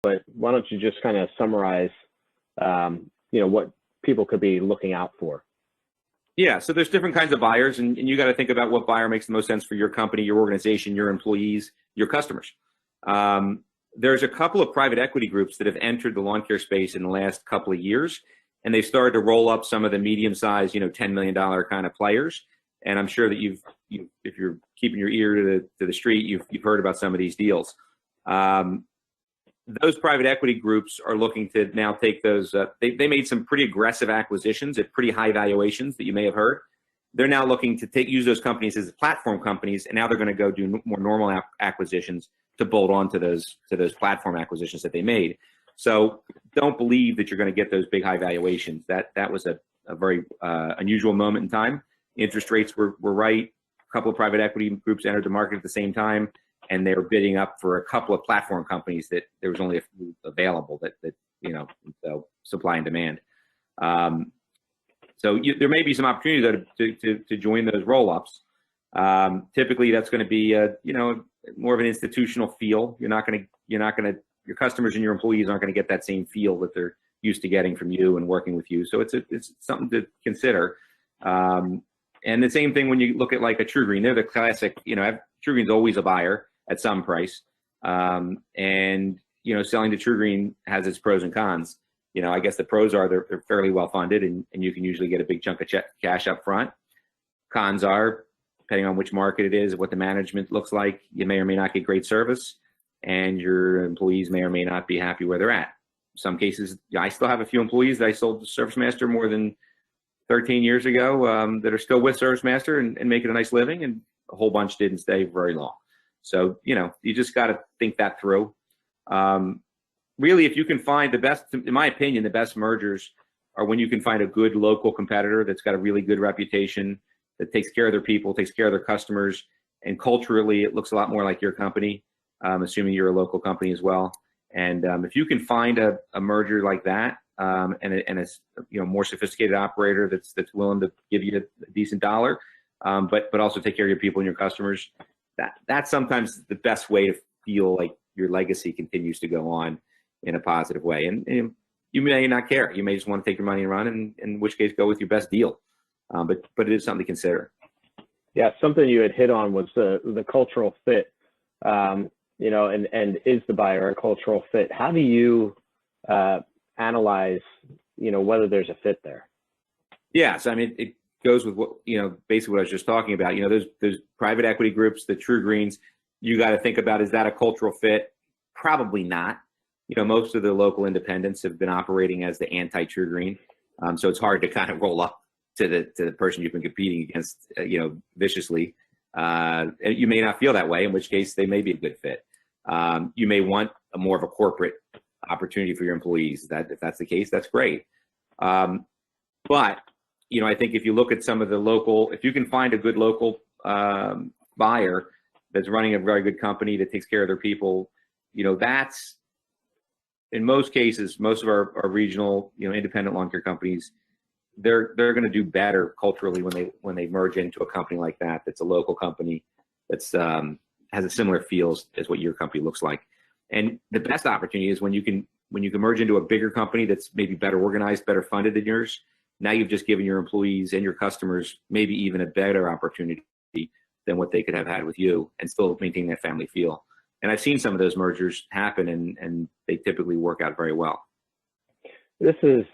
but why don't you just kind of summarize, what people could be looking out for? Yeah, so there's different kinds of buyers, and you got to think about what buyer makes the most sense for your company, your organization, your employees, your customers. There's a couple of private equity groups that have entered the lawn care space in the last couple of years, and they've started to roll up some of the medium-sized, $10 million kind of players. And I'm sure that if you're keeping your ear to the street, you've heard about some of these deals. Those private equity groups are looking to now take those. They made some pretty aggressive acquisitions at pretty high valuations that you may have heard. They're now looking to use those companies as platform companies, and now they're going to go do more normal acquisitions to bolt on to those platform acquisitions that they made. So don't believe that you're going to get those big high valuations. That was a very unusual moment in time. Interest rates were right. A couple of private equity groups entered the market at the same time, and they were bidding up for a couple of platform companies that there was only a few available so supply and demand. So there may be some opportunity to join those roll-ups. Typically, that's going to be more of an institutional feel. Your customers and your employees aren't going to get that same feel that they're used to getting from you and working with you. So it's something to consider. And the same thing when you look at like a TruGreen. They're the classic. TruGreen's always a buyer at some price, and selling to TruGreen has its pros and cons. I guess the pros are they're fairly well funded, and you can usually get a big chunk of cash up front. Cons are, depending on which market it is, what the management looks like, you may or may not get great service, and your employees may or may not be happy where they're at. In some cases, I still have a few employees that I sold to ServiceMaster more than 13 years ago that are still with ServiceMaster and making a nice living, and a whole bunch didn't stay very long. So, you just got to think that through. Really, if you can find the best, in my opinion, the best mergers are when you can find a good local competitor that's got a really good reputation, that takes care of their people, takes care of their customers, and culturally it looks a lot more like your company, assuming you're a local company as well. And if you can find a merger like that, and a more sophisticated operator that's willing to give you a decent dollar, but also take care of your people and your customers, that's sometimes the best way to feel like your legacy continues to go on in a positive way. And you may not care. You may just want to take your money and run, and in which case go with your best deal. But it is something to consider. Yeah, something you had hit on was the cultural fit, and is the buyer a cultural fit? How do you analyze, whether there's a fit there? Yes, I mean, it goes with what, basically what I was just talking about. Those private equity groups, the TruGreens, you got to think about, is that a cultural fit? Probably not. Most of the local independents have been operating as the anti-TruGreen. So it's hard to kind of roll up to the person you've been competing against, viciously. You may not feel that way, in which case they may be a good fit. You may want more of a corporate opportunity for your employees. If that's the case, that's great. But I think if you look at some of the local, if you can find a good local buyer that's running a very good company that takes care of their people, that's, in most cases, most of our regional, independent lawn care companies, they're going to do better culturally when they merge into a company like that. That's a local company that's has a similar feel as what your company looks like. And the best opportunity is when you can merge into a bigger company that's maybe better organized, better funded than yours. Now you've just given your employees and your customers maybe even a better opportunity than what they could have had with you, and still maintain that family feel. And I've seen some of those mergers happen, and they typically work out very well. This is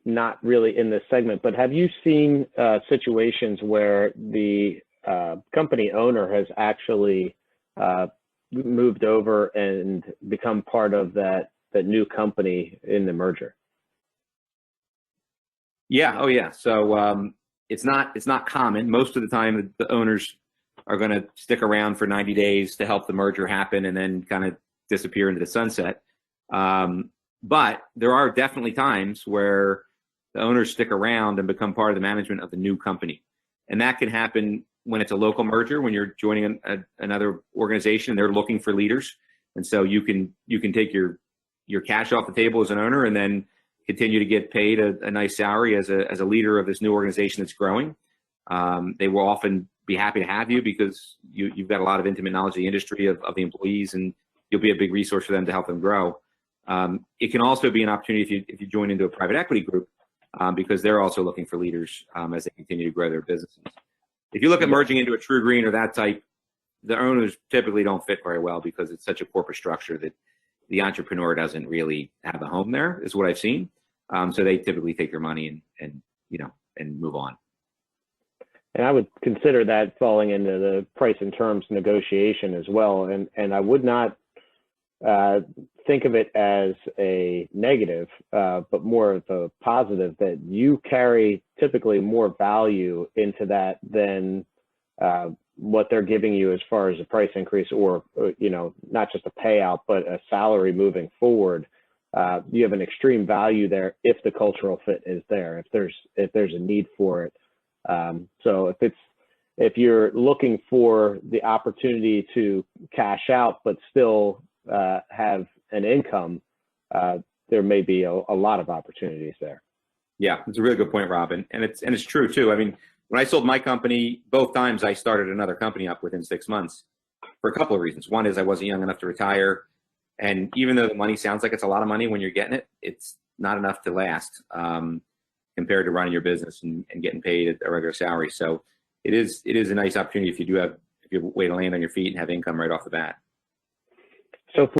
not really in this segment, but have you seen situations where the company owner has actually moved over and become part of that new company in the merger? Yeah. Oh, yeah. So it's not common. Most of the time, the owners are going to stick around for 90 days to help the merger happen, and then kind of disappear into the sunset. But there are definitely times where the owners stick around and become part of the management of the new company, and that can happen when it's a local merger, when you're joining another organization. They're looking for leaders, and so you can take your cash off the table as an owner, and then continue to get paid a nice salary as a leader of this new organization that's growing. They will often be happy to have you because you've got a lot of intimate knowledge of the industry, of the employees, and you'll be a big resource for them to help them grow. It can also be an opportunity if you join into a private equity group, because they're also looking for leaders as they continue to grow their businesses. If you look at merging into a TruGreen or that type, the owners typically don't fit very well because it's such a corporate structure that the entrepreneur doesn't really have a home there, is what I've seen. So they typically take their money and move on. And I would consider that falling into the price and terms negotiation as well. And I would not think of it as a negative, but more of a positive, that you carry typically more value into that than what they're giving you as far as a price increase, or not just a payout, but a salary moving forward. You have an extreme value there if the cultural fit is there, if there's a need for it. So if you're looking for the opportunity to cash out but still have an income, there may be a lot of opportunities there. Yeah, it's a really good point, Robin, and it's true too. I mean, when I sold my company, both times I started another company up within 6 months for a couple of reasons. One is I wasn't young enough to retire, and even though the money sounds like it's a lot of money when you're getting it, it's not enough to last compared to running your business and getting paid a regular salary. So it is a nice opportunity if you have a way to land on your feet and have income right off the bat. So